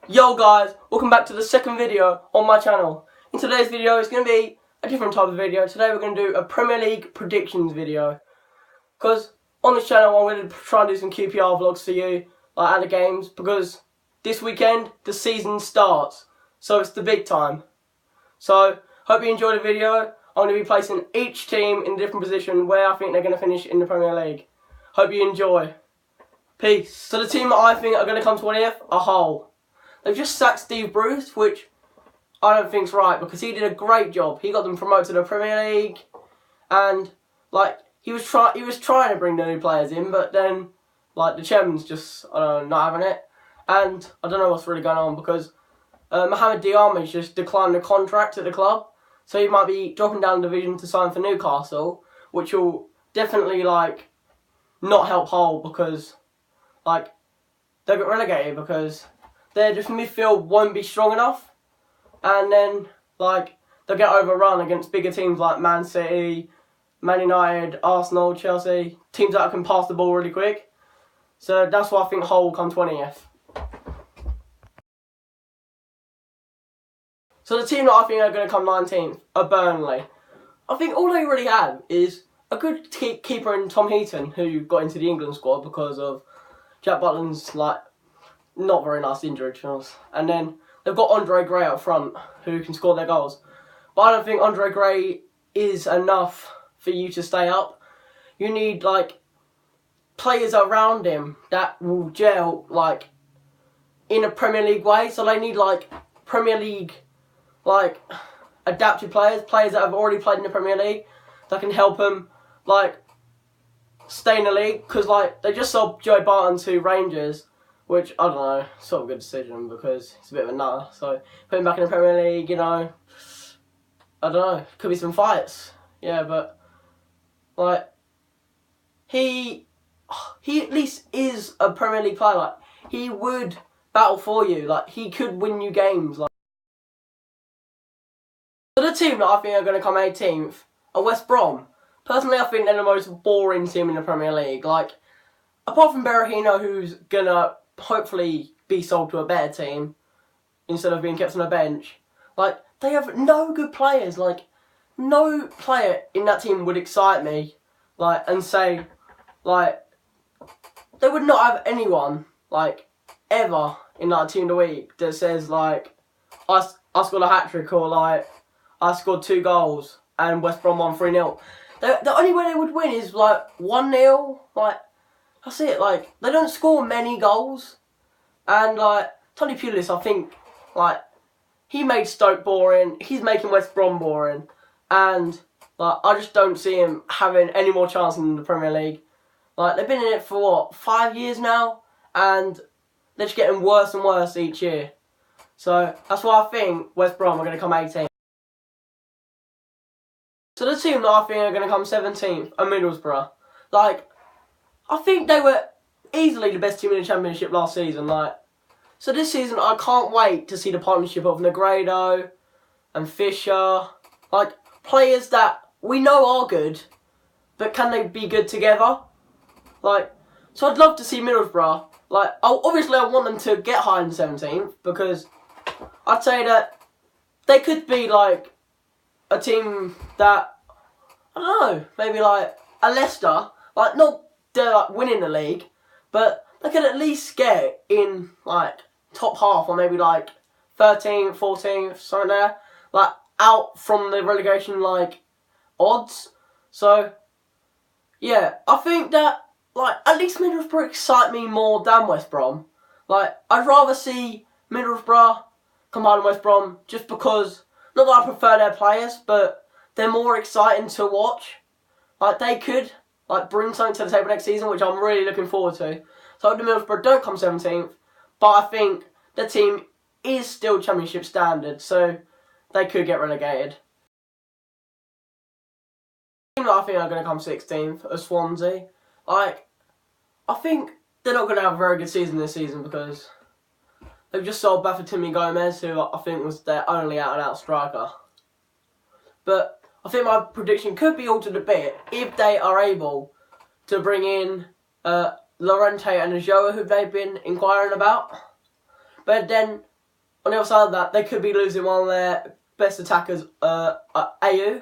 Yo guys, welcome back to the second video on my channel. In today's video it's going to be a different type of video. Today we're going to do a Premier League predictions video. Because on this channel I'm going to try and do some QPR vlogs for you, like at the games, because this weekend the season starts. So it's the big time. So, hope you enjoyed the video. I'm going to be placing each team in a different position where I think they're going to finish in the Premier League. Hope you enjoy. Peace. So the team that I think are going to come 20th are Hull. They've just sacked Steve Bruce, which I don't think's right because he did a great job. He got them promoted to the Premier League, and like he was trying to bring the new players in, but then like the chairman's just not having it, and I don't know what's really going on because Mohamed Diarma's just declined the contract at the club, so he might be dropping down the division to sign for Newcastle, which will definitely like not help Hull because like they'll get relegated because their just midfield won't be strong enough, and then like they'll get overrun against bigger teams like Man City, Man United, Arsenal, Chelsea, teams that can pass the ball really quick. So that's why I think Hull will come 20th. So the team that I think are going to come 19th are Burnley. I think all they really have is a good keeper in Tom Heaton, who got into the England squad because of Jack Butland's like not very nice injury to us. And then they've got Andre Gray up front who can score their goals. But I don't think Andre Gray is enough for you to stay up. You need like players around him that will gel like in a Premier League way. So they need like Premier League like adapted players that have already played in the Premier League that can help them like stay in the league. Because like they just sold Joe Barton to Rangers, which, I don't know, sort of a good decision because it's a bit of a nutter. So, put him back in the Premier League, you know, I don't know, could be some fights. Yeah, but, like, he at least is a Premier League player. Like, he would battle for you. Like, he could win you games. Like. So, the team that I think are going to come 18th are West Brom. Personally, I think they're the most boring team in the Premier League. Like, apart from Berahino, who's going to hopefully be sold to a better team instead of being kept on a bench. Like, they have no good players. Like, no player in that team would excite me. Like, and say, like, they would not have anyone, like, ever in that team of the week that says, like, I scored a hat-trick or, like, I scored 2 goals and West Brom won 3-0. The only way they would win is, like, 1-0, like, that's it. Like, they don't score many goals. And, like, Tony Pulis, I think, like, he made Stoke boring. He's making West Brom boring. And, like, I just don't see him having any more chance in the Premier League. Like, they've been in it for, what, 5 years now? And they're just getting worse and worse each year. So, that's why I think West Brom are going to come 18th. So, the team that I think are going to come 17th are Middlesbrough. Like, I think they were easily the best team in the Championship last season. Like, so this season I can't wait to see the partnership of Negredo and Fisher. Like, players that we know are good, but can they be good together? Like, so I'd love to see Middlesbrough. Like, obviously I want them to get high in 17th because I'd say that they could be like a team that, I don't know, maybe like a Leicester. Like, not they're like winning the league, but they could at least get in like top half or maybe like 13th, 14th, something there, like out from the relegation like odds. So yeah, I think that like at least Middlesbrough excite me more than West Brom. Like, I'd rather see Middlesbrough come out of West Brom just because, not that I prefer their players, but they're more exciting to watch. Like, they could like bring something to the table next season, which I'm really looking forward to. So I hope the Middlesbrough don't come 17th, but I think the team is still Championship standard, so they could get relegated. The team that I think are going to come 16th are Swansea. Like, I think they're not going to have a very good season this season because they've just sold Bafétimbi Gomes, who I think was their only out-and-out striker. But I think my prediction could be altered a bit if they are able to bring in Llorente and Ajoa, who they've been inquiring about. But then on the other side of that, they could be losing one of their best attackers, AU,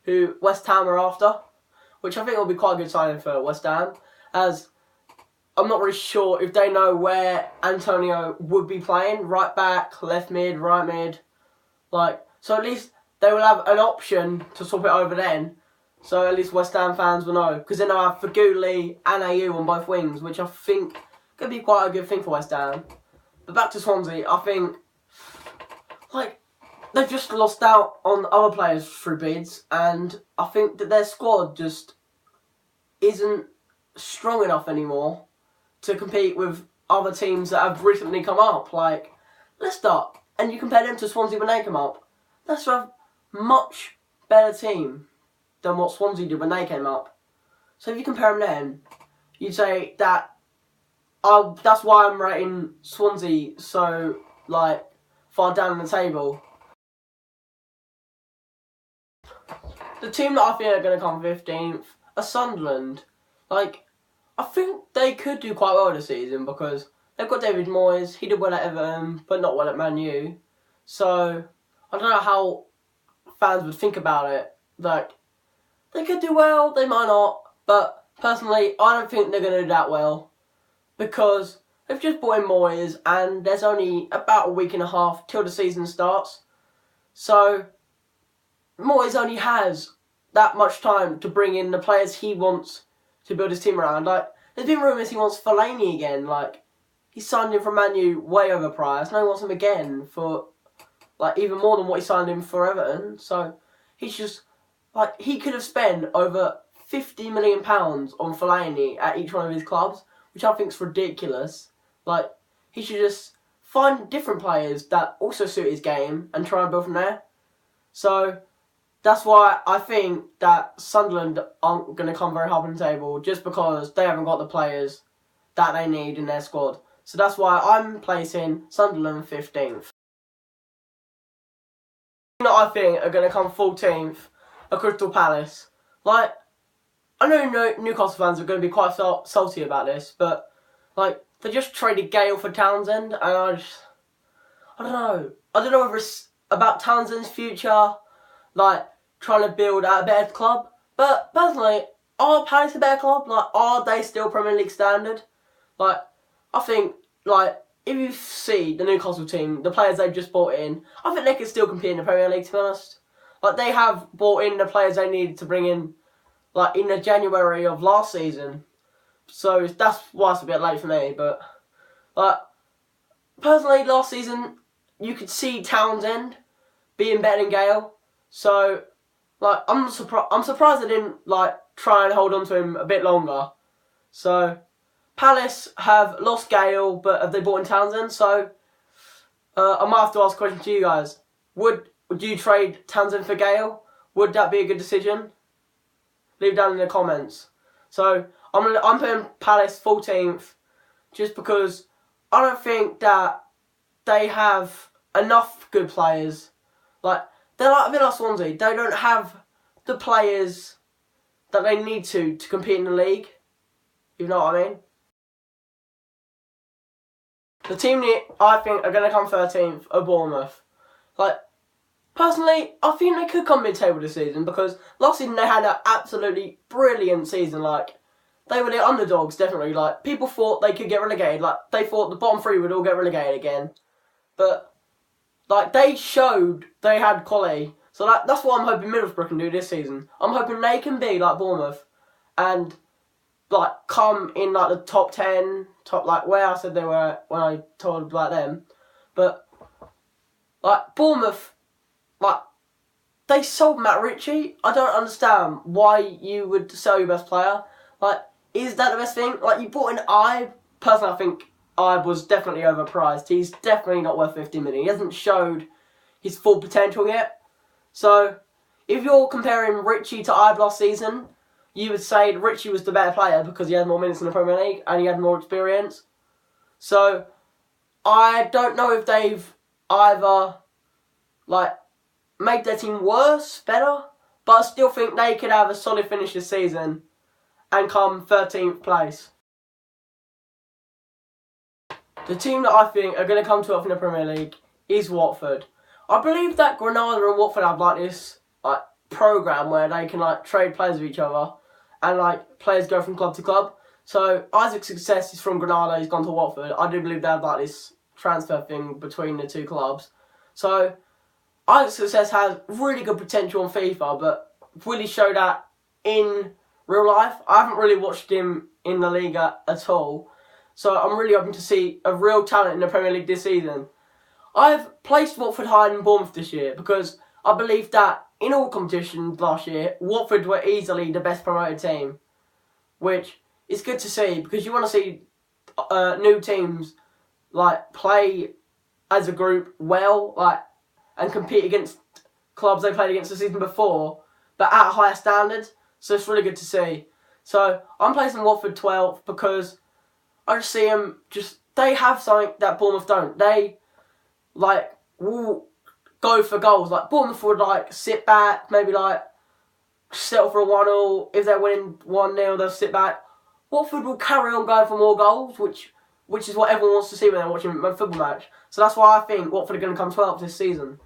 who West Ham are after, which I think will be quite a good signing for West Ham, as I'm not really sure if they know where Antonio would be playing, right back, left mid, right mid, so at least they will have an option to swap it over then, so at least West Ham fans will know, because then they'll have Faguli and AU on both wings, which I think could be quite a good thing for West Ham. But back to Swansea, I think, they've just lost out on other players through bids, and I think that their squad just isn't strong enough anymore to compete with other teams that have recently come up, like Leicester. And you compare them to Swansea when they come up. Leicester have a much better team than what Swansea did when they came up. So if you compare them then, you'd say that that's why I'm rating Swansea so far down the table. The team that I think are going to come 15th are Sunderland. I think they could do quite well this season because they've got David Moyes. He did well at Everton, but not well at Man U. So I don't know how fans would think about it. They could do well, they might not. But personally, I don't think they're going to do that well because they've just brought in Moyes and there's only about a week and a half till the season starts. So Moyes only has that much time to bring in the players he wants to build his team around. There's been rumours he wants Fellaini again. He signed him from Man U way overpriced. Now he wants him again for even more than what he signed him for Everton. So he's just he could have spent over £50 million on Fellaini at each one of his clubs, which I think is ridiculous. He should just find different players that also suit his game and try and build from there. So that's why I think that Sunderland aren't going to come very high on the table, just because they haven't got the players that they need in their squad. So that's why I'm placing Sunderland 15th. The team that I think are going to come 14th are Crystal Palace. I know Newcastle fans are going to be quite salty about this, but they just traded Gale for Townsend, and I don't know. I don't know whether it's about Townsend's future, trying to build out a better club. But personally, are Palace a better club? Are they still Premier League standard? I think, if you see the Newcastle team, the players they've just brought in, I think they can still compete in the Premier League, to be honest. They have brought in the players they needed to bring in, in the January of last season. So that's why it's a bit late for me. But, personally, last season, you could see Townsend being better than Gale. So, I'm surprised they didn't, try and hold on to him a bit longer. So, Palace have lost Gale, but have they brought in Townsend? So, I might have to ask a question to you guys. Would you trade Townsend for Gale? Would that be a good decision? Leave down in the comments. So, I'm putting Palace 14th, just because I don't think that they have enough good players. They're a bit like Swansea. They don't have the players that they need to compete in the league. You know what I mean? The team that I think are going to come 13th are Bournemouth. Personally, I think they could come mid-table this season because last season they had an absolutely brilliant season. They were the underdogs, definitely. People thought they could get relegated. They thought the bottom three would all get relegated again. But they showed they had quality. So that's what I'm hoping Middlesbrough can do this season. I'm hoping they can be like Bournemouth and come in the top 10, where I said they were when I told about them. But Bournemouth, they sold Matt Ritchie. I don't understand why you would sell your best player. Is that the best thing? You bought in Ibe. Personally, I think Ibe was definitely overpriced. He's definitely not worth 50 million. He hasn't showed his full potential yet. So, if you're comparing Ritchie to Ibe last season, you would say Ritchie was the better player because he had more minutes in the Premier League and he had more experience. So, I don't know if they've either made their team worse, better, but I still think they could have a solid finish this season and come 13th place. The team that I think are going to come 12th in the Premier League is Watford. I believe that Granada and Watford have like this program where they can trade players with each other, and players go from club to club. So Isaac's success is from Granada. He's gone to Watford. I do believe they have this transfer thing between the two clubs. So Isaac's success has really good potential on FIFA, but really show that in real life. I haven't really watched him in the league at all. So I'm really hoping to see a real talent in the Premier League this season. I've placed Watford higher than Bournemouth this year because I believe that in all competitions last year, Watford were easily the best promoted team, which is good to see because you want to see new teams play as a group well, and compete against clubs they played against the season before, but at a higher standard. So it's really good to see. So I'm placing Watford 12th because I just see them they have something that Bournemouth don't. They will go for goals. Bournemouth would sit back, maybe settle for a 1-0. If they're winning 1-0, they'll sit back. Watford will carry on going for more goals, which is what everyone wants to see when they're watching a football match. So that's why I think Watford are going to come 12th this season.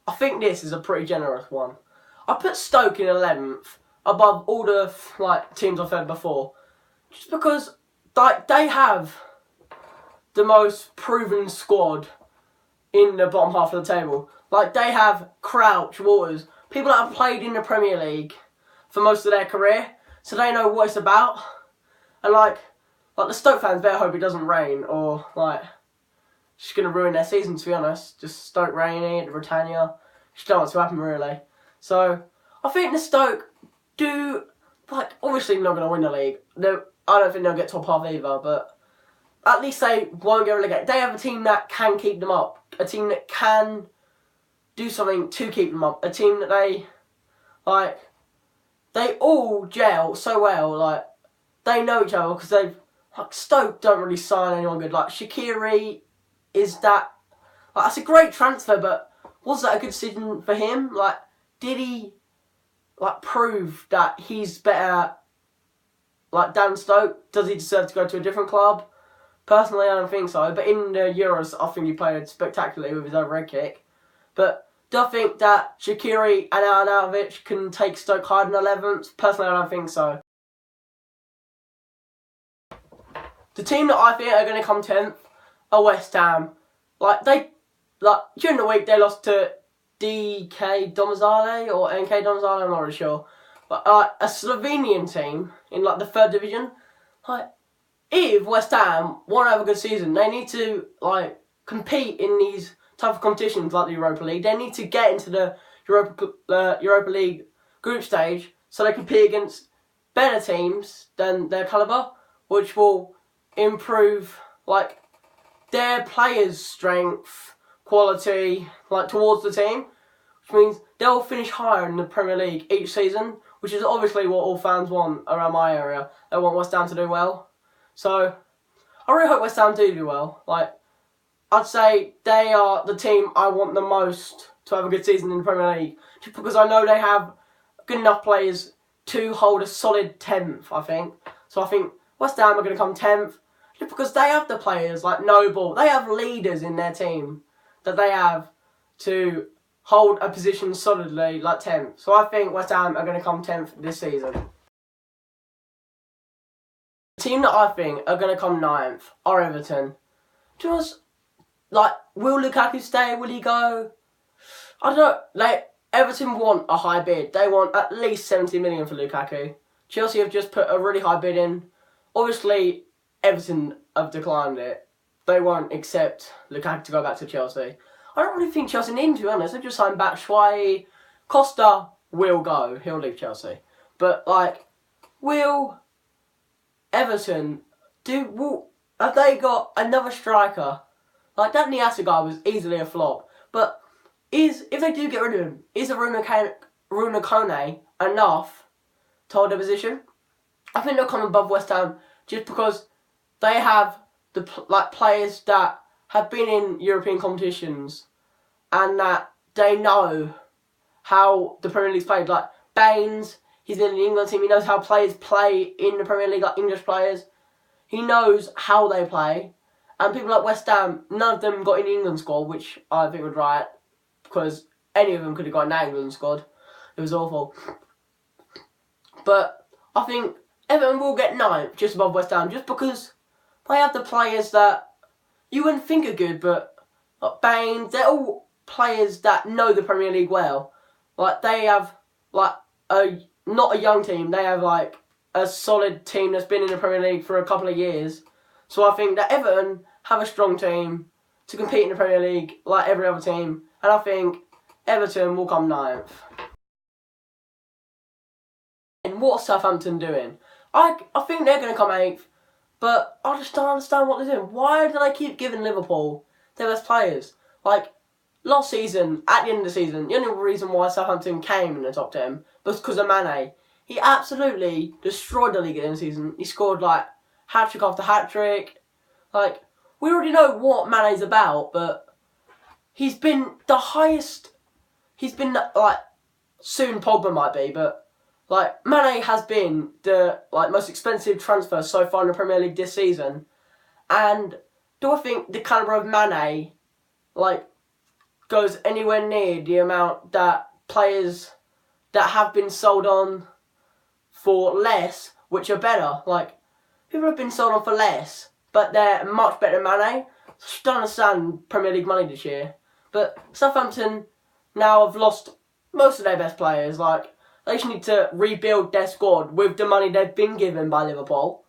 I think this is a pretty generous one. I put Stoke in 11th above all the teams I've heard before, just because they have the most proven squad in the bottom half of the table. They have Crouch, Waters, people that have played in the Premier League for most of their career, so they know what it's about. And the Stoke fans better hope it doesn't rain, or just gonna ruin their season, to be honest. Just Stoke raining at Britannia, just don't want it to happen really. So I think the Stoke do obviously not gonna win the league. I don't think they'll get top half either, but at least they won't get relegated. They have a team that can keep them up, a team that can do something to keep them up, a team that they all gel so well. They know each other because Stoke don't really sign anyone good. Shaqiri is that that's a great transfer, but was that a good decision for him? Did he prove that he's better than Stoke? Does he deserve to go to a different club? Personally, I don't think so. But in the Euros, I think he played spectacularly with his overhead kick. But do I think that Shaqiri and Arnautovic can take Stoke higher than 11th? Personally, I don't think so. The team that I think are going to come 10th are West Ham. During the week they lost to DK Domazale or NK Domazale, I'm not really sure. But a Slovenian team in the 3rd division. If West Ham want to have a good season, they need to compete in these type of competitions like the Europa League. They need to get into the Europa League group stage so they compete against better teams than their calibre, which will improve their players' strength, quality, towards the team, which means they'll finish higher in the Premier League each season, which is obviously what all fans want around my area. They want West Ham to do well. So I really hope West Ham do well. I'd say they are the team I want the most to have a good season in the Premier League, just because I know they have good enough players to hold a solid 10th, I think. So I think West Ham are going to come 10th, just because they have the players Noble. They have leaders in their team that they have to hold a position solidly 10th. So I think West Ham are going to come 10th this season. The team that I think are going to come 9th are Everton. Just will Lukaku stay? Will he go? I don't know. Everton want a high bid. They want at least 70 million for Lukaku. Chelsea have just put a really high bid in. Obviously, Everton have declined it. They won't accept Lukaku to go back to Chelsea. I don't really think Chelsea need him, to be honest. They've just signed back Schwei. Costa will go. He'll leave Chelsea. But, will Everton have they got another striker? That Niasse guy was easily a flop. But if they do get rid of him, is Aruna Kone enough to hold their position? I think they'll come above West Ham just because they have the players that have been in European competitions and that they know how the Premier League's played. Baines, he's been in the England team. He knows how players play in the Premier League, English players. He knows how they play, And people like West Ham, none of them got in the England squad, which I think was right, because any of them could have got in the England squad. It was awful. But I think Everton will get 9th, just above West Ham, just because they have the players that you wouldn't think are good, but like Baines, they're all players that know the Premier League well. Like, they have, like, not a young team, they have, like, a solid team that's been in the Premier League for a couple of years. So I think that Everton have a strong team to compete in the Premier League like every other team. And I think Everton will come 9th. And what's Southampton doing? I think they're going to come 8th. But I just don't understand what they're doing. Why do they keep giving Liverpool their best players? Like, last season, at the end of the season, the only reason why Southampton came in the top 10 was because of Mane. He absolutely destroyed the league at the end of the season. He scored, like, hat-trick after hat-trick. Like, we already know what Mane's about, but he's been the highest... He's been, like, soon Pogba might be, but, like, Mane has been the, like, most expensive transfer so far in the Premier League this season. And do I think the calibre of Mane, like, goes anywhere near the amount that players that have been sold on for less, which are better? Like, people have been sold on for less, but they're much better than Mane. So I don't understand Premier League money this year. But Southampton now have lost most of their best players. Like, they just need to rebuild their squad with the money they've been given by Liverpool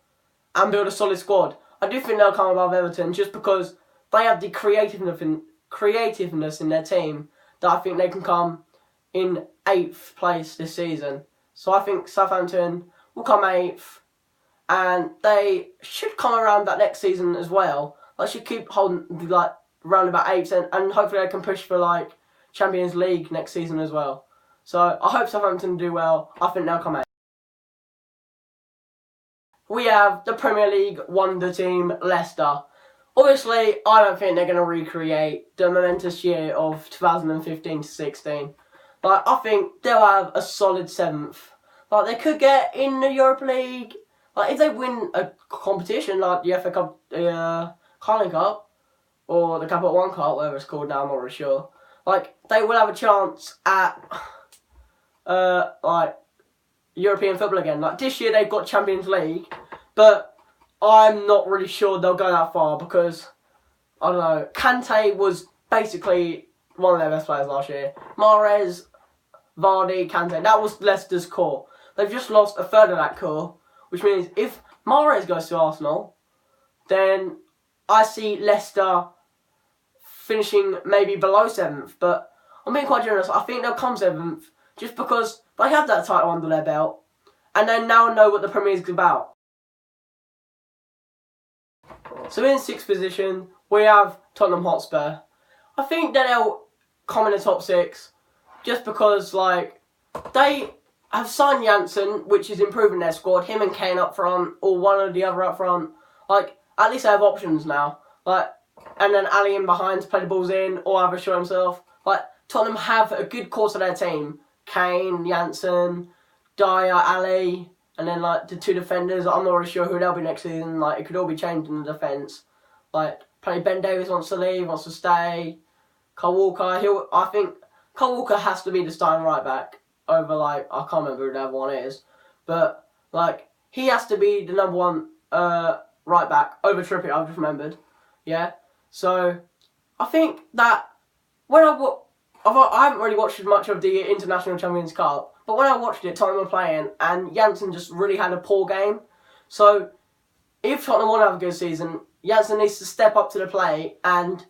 and build a solid squad. I do think they'll come above Everton just because they have the creativeness in their team that I think they can come in 8th place this season. So I think Southampton will come 8th, and they should come around that next season as well. They should keep holding, like, around about 8th, and hopefully they can push for, like, Champions League next season as well. So I hope Southampton do well. I think they'll come 8th. We have the Premier League wonder team, Leicester. Obviously, I don't think they're going to recreate the momentous year of 2015-16. Like, I think they'll have a solid 7th. Like, they could get in the Europa League. Like, if they win a competition like the FA Cup, the Carling Cup, or the Capital One Cup, whatever it's called now, I'm not really sure. Like, they will have a chance at, like, European football again. Like, this year they've got Champions League, but I'm not really sure they'll go that far because, I don't know, Kante was basically one of their best players last year. Mahrez, Vardy, Kante, that was Leicester's core. They've just lost a third of that core, which means if Mahrez goes to Arsenal, then I see Leicester finishing maybe below 7th, but I'm being quite generous. I think they'll come 7th just because they have that title under their belt and they now know what the Premier League is about. So in 6th position, we have Tottenham Hotspur. I think that they'll come in the top 6 just because, like, they have signed Janssen, which is improving their squad. Him and Kane up front, or one or the other up front. Like, at least they have options now. Like, and then Ali in behind to play the balls in, or have a shot himself. Like, Tottenham have a good core to their team. Kane, Janssen, Dyer, Ali, and then, like, the 2 defenders. I'm not really sure who they'll be next season. Like, it could all be changed in the defence. Like, probably Ben Davies wants to leave, wants to stay. Kyle Walker, I think Kyle Walker has to be the starting right back over, like, I can't remember who the other one is. But, like, he has to be the number 1 right back over Trippier, I've just remembered. Yeah? So, I think that when I haven't really watched much of the International Champions Cup, but when I watched it, Tottenham were playing, and Janssen just really had a poor game. So, if Tottenham want to have a good season, Janssen needs to step up to the plate and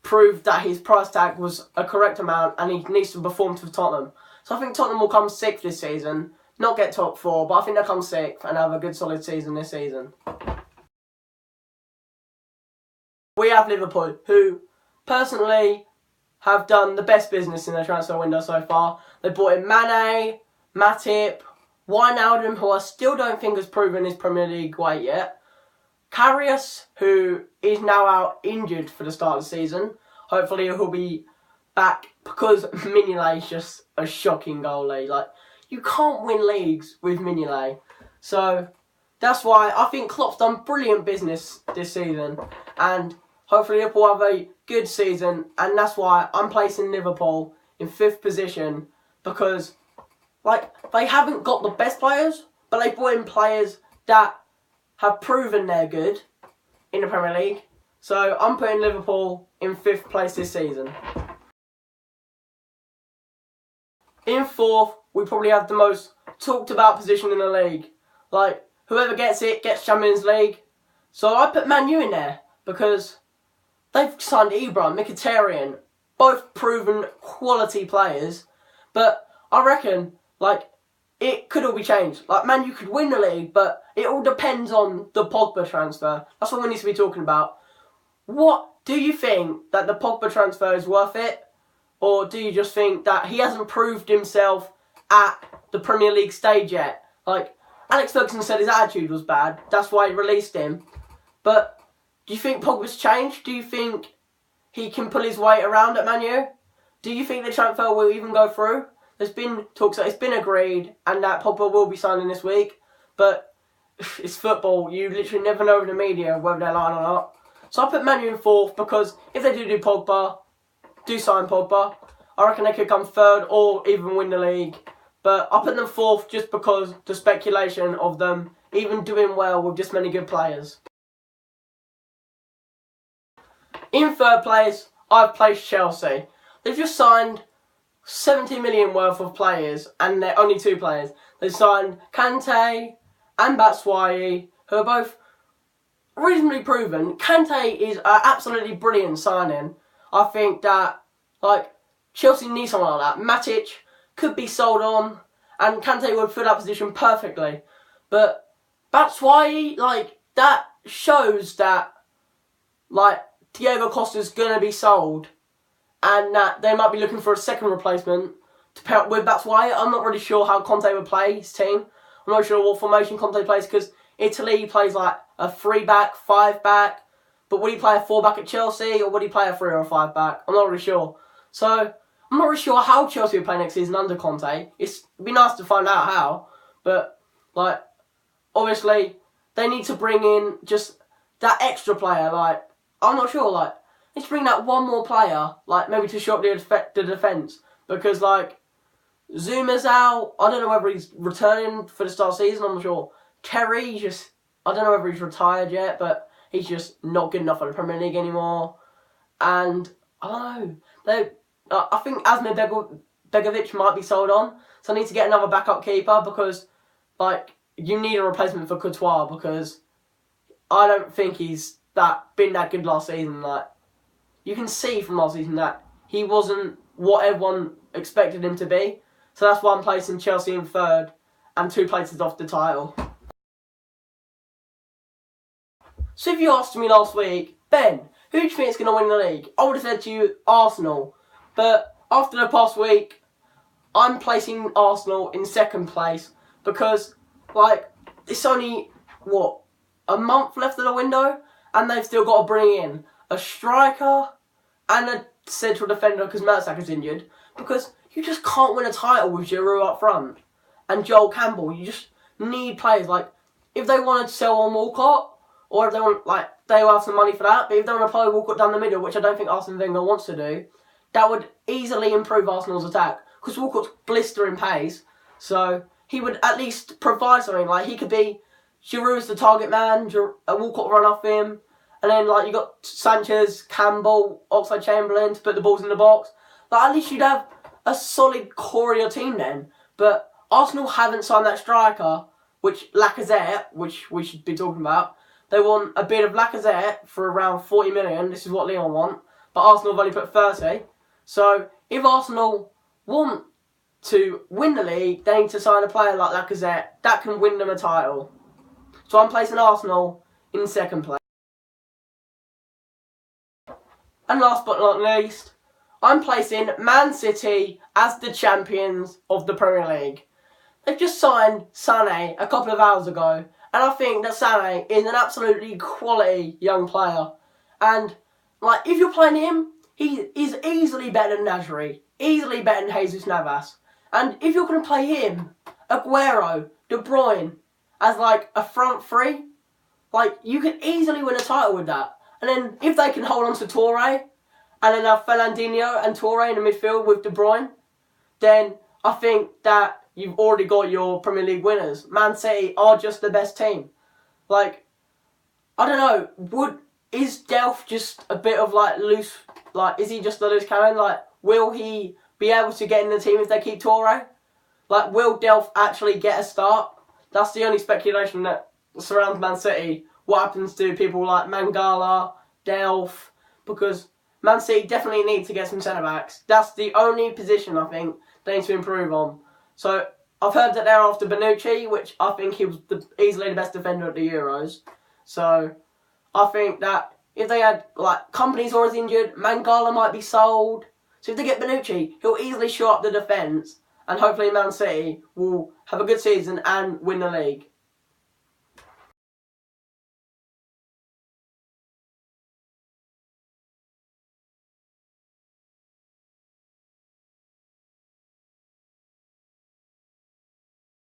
prove that his price tag was a correct amount, and he needs to perform for Tottenham. So I think Tottenham will come 6th this season, not get top 4, but I think they'll come 6th and have a good solid season this season. We have Liverpool, who personally have done the best business in their transfer window so far. They bought in Mane, Matip, Wijnaldum, who I still don't think has proven his Premier League weight yet. Karius, who is now out injured for the start of the season. Hopefully he'll be back because Mignolet is just a shocking goalie. Like, you can't win leagues with Mignolet. So, That's why I think Klopp's done brilliant business this season, and hopefully Liverpool have a good season, and that's why I'm placing Liverpool in 5th position, because they haven't got the best players, but they brought in players that have proven they're good in the Premier League. So I'm putting Liverpool in 5th place this season. In 4th, we probably have the most talked about position in the league. Whoever gets it gets Champions League. So I put Man U in there because they've signed Ibra, Mkhitaryan, both proven quality players. But I reckon, it could all be changed. Man U could win the league, but it all depends on the Pogba transfer. That's what we need to be talking about. What do you think that the Pogba transfer is worth it? Or do you just think that he hasn't proved himself at the Premier League stage yet? Alex Ferguson said his attitude was bad. That's why he released him. But do you think Pogba's changed? Do you think he can pull his weight around at Man U? Do you think the transfer will even go through? There's been talks that it's been agreed and that Pogba will be signing this week. But it's football. You literally never know in the media whether they're lying or not. So I put Man U in 4th because if they do Pogba, do sign Pogba, I reckon they could come 3rd or even win the league. But I put them 4th just because the speculation of them even doing well with this many good players. In 3rd place, I've placed Chelsea. They've just signed 70 million worth of players, and they're only 2 players. They signed Kante and Batshuayi, who are both reasonably proven. Kante is an absolutely brilliant signing. I think that Chelsea needs someone like that. Matic could be sold on, and Kante would fill that position perfectly. But Batshuayi, that shows that Diego Costa's gonna be sold, and that they might be looking for a second replacement to pair up with Batshuayi. I'm not really sure how Conte would play his team. I'm not sure what formation Conte plays, because Italy plays a 3-back, 5-back. But would he play a 4-back at Chelsea, or would he play a 3 or a 5-back? I'm not really sure. So I'm not really sure how Chelsea will play next season under Conte. It'd be nice to find out how. But obviously they need to bring in just that extra player. I'm not sure. Let's bring that one more player, maybe to short the defence. Because, Zuma's out. I don't know whether he's returning for the start of the season. I'm not sure. Terry, I don't know whether he's retired yet, but he's just not good enough for the Premier League anymore. And, I don't know. I think Asmir Begovic might be sold on. So I need to get another backup keeper because, you need a replacement for Courtois, because I don't think he's been that good last season. You can see from last season that he wasn't what everyone expected him to be. So that's why I'm placing Chelsea in 3rd and 2 places off the title. So if you asked me last week, Ben, who do you think is going to win the league? I would have said to you, Arsenal. But after the past week, I'm placing Arsenal in 2nd place because, it's only, a month left of the window, and they've still got to bring in a striker and a central defender because Mertesacker's injured, because you just can't win a title with Giroud up front and Joel Campbell. You just need players. If they want to sell on Walcott, or if they want, they will have some money for that, but if they want to play Walcott down the middle, which I don't think Arsene Wenger wants to do, that would easily improve Arsenal's attack, because Walcott's blistering pace, so he would at least provide something. He could be Giroud's the target man, Walcott run off him, and then you got Sanchez, Campbell, Oxlade-Chamberlain to put the balls in the box. At least you'd have a solid core of your team then. But Arsenal haven't signed that striker, which Lacazette, which we should be talking about. They want a bid of Lacazette for around 40 million. This is what Lyon want. But Arsenal have only put 30. So if Arsenal want to win the league, they need to sign a player like Lacazette that can win them a title. So I'm placing Arsenal in 2nd place. And last but not least, I'm placing Man City as the champions of the Premier League. They've just signed Sané a couple of hours ago, and I think that Sané is an absolutely quality young player. And if you're playing him, he is easily better than Nasri, easily better than Jesus Navas. And if you're going to play him, Aguero, De Bruyne, as like a front three. Like, you could easily win a title with that. And then if they can hold on to Toure, and then have Fernandinho and Toure in the midfield with De Bruyne, then I think that you've already got your Premier League winners. Man City are just the best team. Like, I don't know, is Delph just a bit of like loose, like, is he just a loose cannon? Like, will he be able to get in the team if they keep Toure? Like, will Delph actually get a start? That's the only speculation that surrounds Man City. What happens to people like Mangala, Delph? Because Man City definitely need to get some centre-backs. That's the only position I think they need to improve on. So, I've heard that they're after Bonucci, which I think he was easily the best defender at the Euros. So, I think that if they had, like, Company's always injured, Mangala might be sold. So if they get Bonucci, he'll easily shore up the defence, and hopefully Man City will have a good season and win the league.